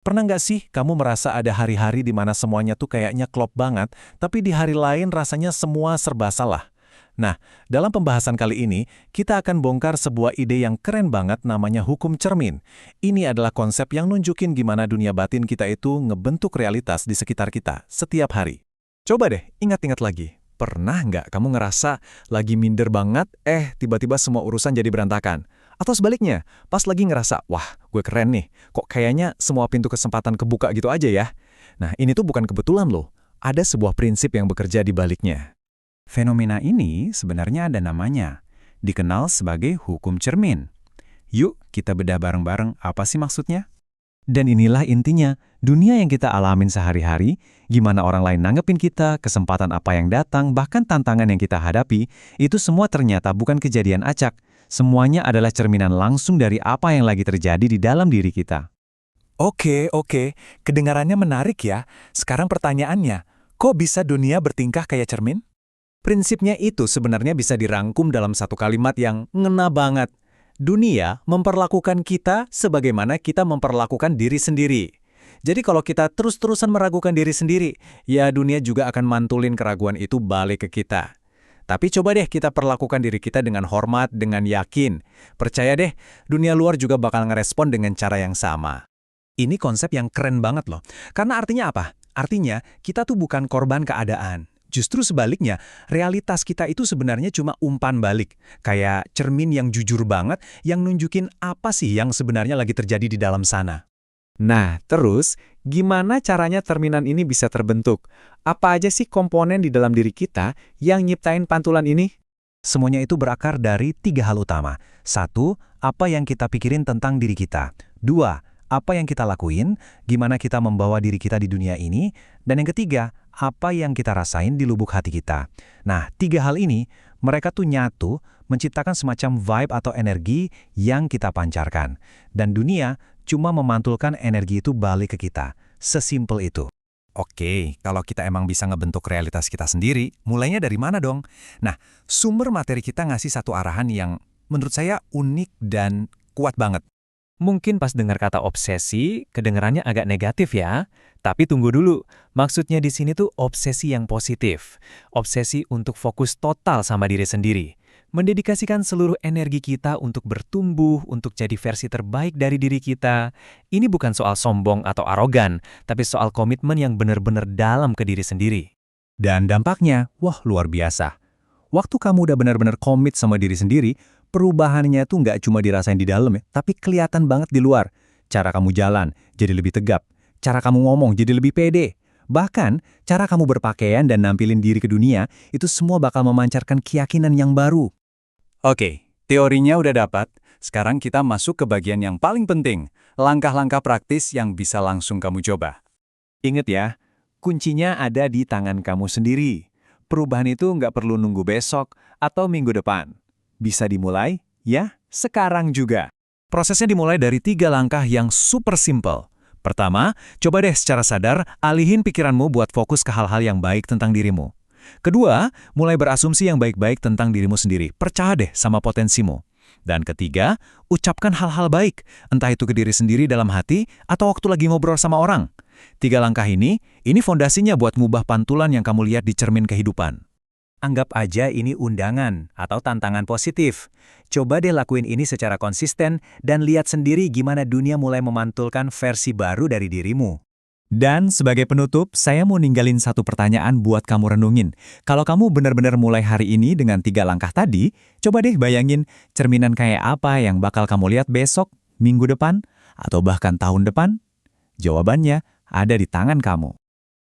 Pernah nggak sih kamu merasa ada hari-hari di mana semuanya tuh kayaknya klop banget, tapi di hari lain rasanya semua serba salah? Nah, dalam pembahasan kali ini, kita akan bongkar sebuah ide yang keren banget namanya hukum cermin. Ini adalah konsep yang nunjukin gimana dunia batin kita itu ngebentuk realitas di sekitar kita setiap hari. Coba deh, ingat-ingat lagi. Pernah nggak kamu ngerasa lagi minder banget, tiba-tiba semua urusan jadi berantakan? Atau sebaliknya, pas lagi ngerasa, wah, gue keren nih, kok kayaknya semua pintu kesempatan kebuka gitu aja ya? Nah, ini tuh bukan kebetulan loh. Ada sebuah prinsip yang bekerja di baliknya. Fenomena ini sebenarnya ada namanya, dikenal sebagai hukum cermin. Yuk kita bedah bareng-bareng apa sih maksudnya? Dan inilah intinya, dunia yang kita alamin sehari-hari, gimana orang lain nanggepin kita, kesempatan apa yang datang, bahkan tantangan yang kita hadapi, itu semua ternyata bukan kejadian acak. Semuanya adalah cerminan langsung dari apa yang lagi terjadi di dalam diri kita. Oke, kedengarannya menarik ya. Sekarang pertanyaannya, kok bisa dunia bertingkah kayak cermin? Prinsipnya itu sebenarnya bisa dirangkum dalam satu kalimat yang ngena banget. Dunia memperlakukan kita sebagaimana kita memperlakukan diri sendiri. Jadi kalau kita terus-terusan meragukan diri sendiri, ya dunia juga akan mantulin keraguan itu balik ke kita. Tapi coba deh kita perlakukan diri kita dengan hormat, dengan yakin. Percaya deh, dunia luar juga bakal ngerespon dengan cara yang sama. Ini konsep yang keren banget loh. Karena artinya apa? Artinya kita tuh bukan korban keadaan. Justru sebaliknya, realitas kita itu sebenarnya cuma umpan balik. Kayak cermin yang jujur banget, yang nunjukin apa sih yang sebenarnya lagi terjadi di dalam sana. Nah, terus gimana caranya cerminan ini bisa terbentuk? Apa aja sih komponen di dalam diri kita yang nyiptain pantulan ini? Semuanya itu berakar dari 3 hal utama. 1, apa yang kita pikirin tentang diri kita. 2, apa yang kita lakuin, gimana kita membawa diri kita di dunia ini. Dan yang ketiga, apa yang kita rasain di lubuk hati kita. Nah, 3 hal ini, mereka tuh nyatu, menciptakan semacam vibe atau energi yang kita pancarkan. Dan dunia cuma memantulkan energi itu balik ke kita. Sesimpel itu. Oke, kalau kita emang bisa ngebentuk realitas kita sendiri, mulainya dari mana dong? Nah, sumber materi kita ngasih satu arahan yang menurut saya unik dan kuat banget. Mungkin pas dengar kata obsesi, kedengarannya agak negatif ya. Tapi tunggu dulu, maksudnya di sini tuh obsesi yang positif. Obsesi untuk fokus total sama diri sendiri. Mendedikasikan seluruh energi kita untuk bertumbuh, untuk jadi versi terbaik dari diri kita. Ini bukan soal sombong atau arogan, tapi soal komitmen yang benar-benar dalam ke diri sendiri. Dan dampaknya, wah luar biasa. Waktu kamu udah benar-benar komit sama diri sendiri, perubahannya tuh nggak cuma dirasain di dalam ya, tapi kelihatan banget di luar. Cara kamu jalan jadi lebih tegap, cara kamu ngomong jadi lebih pede. Bahkan, cara kamu berpakaian dan nampilin diri ke dunia, itu semua bakal memancarkan keyakinan yang baru. Oke, teorinya udah dapat. Sekarang kita masuk ke bagian yang paling penting, langkah-langkah praktis yang bisa langsung kamu coba. Ingat ya, kuncinya ada di tangan kamu sendiri. Perubahan itu nggak perlu nunggu besok atau minggu depan. Bisa dimulai, ya, sekarang juga. Prosesnya dimulai dari 3 langkah yang super simple. Pertama, coba deh secara sadar alihin pikiranmu buat fokus ke hal-hal yang baik tentang dirimu. Kedua, mulai berasumsi yang baik-baik tentang dirimu sendiri. Percaya deh sama potensimu. Dan ketiga, ucapkan hal-hal baik, entah itu ke diri sendiri dalam hati atau waktu lagi ngobrol sama orang. 3 langkah ini fondasinya buat ngubah pantulan yang kamu lihat di cermin kehidupan. Anggap aja ini undangan atau tantangan positif. Coba deh lakuin ini secara konsisten dan lihat sendiri gimana dunia mulai memantulkan versi baru dari dirimu. Dan sebagai penutup, saya mau ninggalin satu pertanyaan buat kamu renungin. Kalau kamu benar-benar mulai hari ini dengan 3 langkah tadi, coba deh bayangin cerminan kayak apa yang bakal kamu lihat besok, minggu depan, atau bahkan tahun depan. Jawabannya ada di tangan kamu.